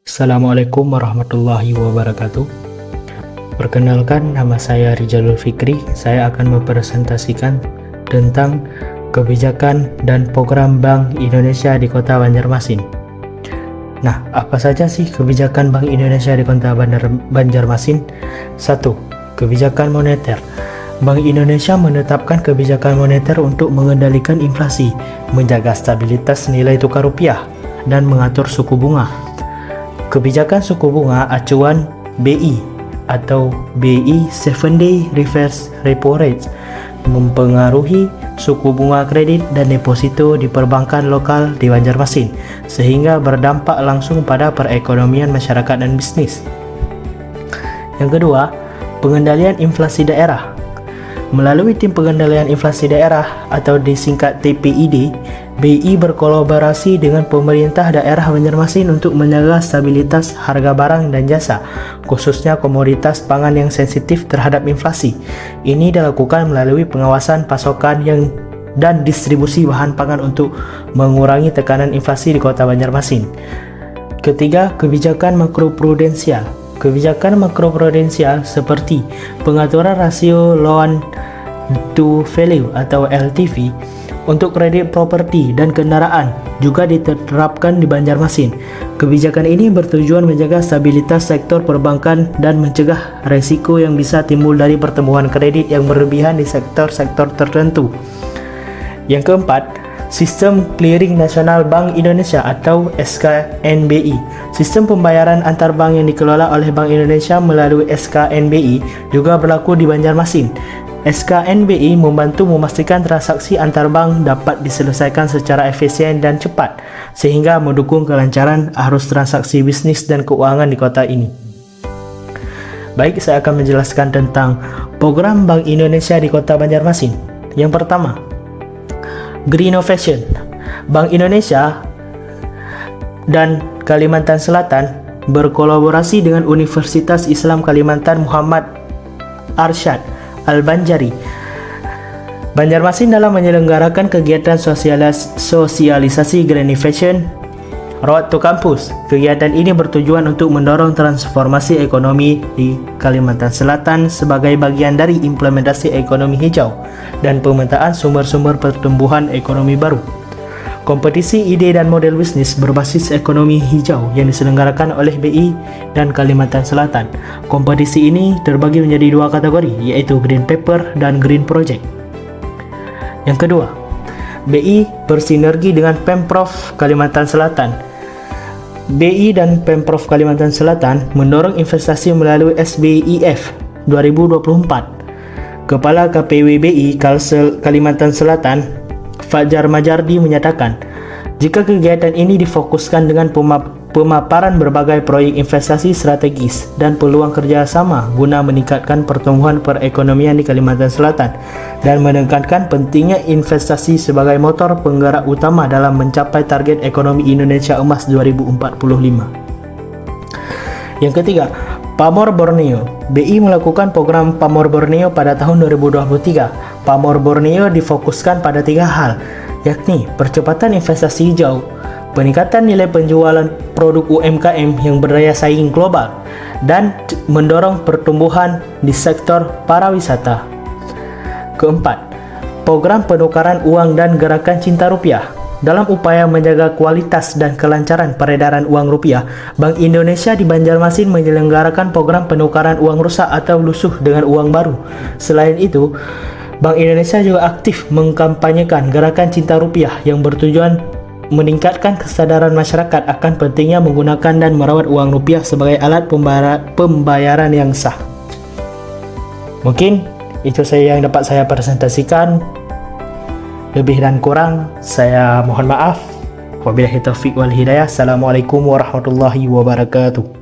Assalamualaikum warahmatullahi wabarakatuh. Perkenalkan, nama saya Rizalul Fikri. Saya akan mempresentasikan tentang kebijakan dan program Bank Indonesia di Kota Banjarmasin. Nah, apa saja sih kebijakan Bank Indonesia di Kota Banjarmasin? 1. Kebijakan moneter. Bank Indonesia menetapkan kebijakan moneter untuk mengendalikan inflasi, menjaga stabilitas nilai tukar rupiah, dan mengatur suku bunga. Kebijakan suku bunga acuan BI atau BI 7-day reverse repo rate mempengaruhi suku bunga kredit dan deposito di perbankan lokal di Banjarmasin, sehingga berdampak langsung pada perekonomian masyarakat dan bisnis. Yang kedua, pengendalian inflasi daerah. Melalui Tim Pengendalian Inflasi Daerah atau disingkat TPID, BI berkolaborasi dengan pemerintah daerah Banjarmasin untuk menjaga stabilitas harga barang dan jasa, khususnya komoditas pangan yang sensitif terhadap inflasi. Ini dilakukan melalui pengawasan pasokan dan distribusi bahan pangan untuk mengurangi tekanan inflasi di Kota Banjarmasin. Ketiga, kebijakan makroprudensial. Kebijakan makroprudensial seperti pengaturan rasio loan to value atau LTV untuk kredit properti dan kendaraan juga diterapkan di Banjarmasin. Kebijakan ini bertujuan menjaga stabilitas sektor perbankan dan mencegah resiko yang bisa timbul dari pertumbuhan kredit yang berlebihan di sektor-sektor tertentu. Yang keempat, Sistem Clearing Nasional Bank Indonesia atau SKNBI. Sistem pembayaran antar bank yang dikelola oleh Bank Indonesia melalui SKNBI juga berlaku di Banjarmasin. SKNBI membantu memastikan transaksi antar bank dapat diselesaikan secara efisien dan cepat, sehingga mendukung kelancaran arus transaksi bisnis dan keuangan di kota ini. Baik, saya akan menjelaskan tentang program Bank Indonesia di Kota Banjarmasin. Yang pertama, Greenovation. Bank Indonesia dan Kalimantan Selatan berkolaborasi dengan Universitas Islam Kalimantan Muhammad Arsyad Al-Banjari Banjarmasin dalam menyelenggarakan kegiatan sosialisasi Greenovation Road to Campus. Kegiatan ini bertujuan untuk mendorong transformasi ekonomi di Kalimantan Selatan sebagai bagian dari implementasi ekonomi hijau dan pemetaan sumber-sumber pertumbuhan ekonomi baru. Kompetisi ide dan model bisnis berbasis ekonomi hijau yang diselenggarakan oleh BI dan Kalimantan Selatan. Kompetisi ini terbagi menjadi dua kategori, yaitu Green Paper dan Green Project. Yang kedua, BI bersinergi dengan Pemprov Kalimantan Selatan. BI dan Pemprov Kalimantan Selatan mendorong investasi melalui SBIF 2024. Kepala KPWBI Kalsel Kalimantan Selatan, Fajar Majardi, menyatakan, jika kegiatan ini difokuskan dengan pemaparan berbagai proyek investasi strategis dan peluang kerjasama guna meningkatkan pertumbuhan perekonomian di Kalimantan Selatan dan menekankan pentingnya investasi sebagai motor penggerak utama dalam mencapai target ekonomi Indonesia Emas 2045. Yang ketiga, Pamor Borneo. BI melakukan program Pamor Borneo pada tahun 2023. Pamor Borneo difokuskan pada tiga hal, yakni percepatan investasi hijau, peningkatan nilai penjualan produk UMKM yang berdaya saing global, dan mendorong pertumbuhan di sektor pariwisata. Keempat, program penukaran uang dan gerakan cinta rupiah. Dalam upaya menjaga kualitas dan kelancaran peredaran uang rupiah, Bank Indonesia di Banjarmasin menyelenggarakan program penukaran uang rusak atau lusuh dengan uang baru. Selain itu, Bank Indonesia juga aktif mengkampanyekan gerakan cinta rupiah yang bertujuan meningkatkan kesadaran masyarakat akan pentingnya menggunakan dan merawat uang rupiah sebagai alat pembayaran yang sah. Mungkin itu saja yang dapat saya presentasikan. Lebih dan kurang saya mohon maaf. Wabillahi taufiq wal hidayah. Assalamualaikum warahmatullahi wabarakatuh.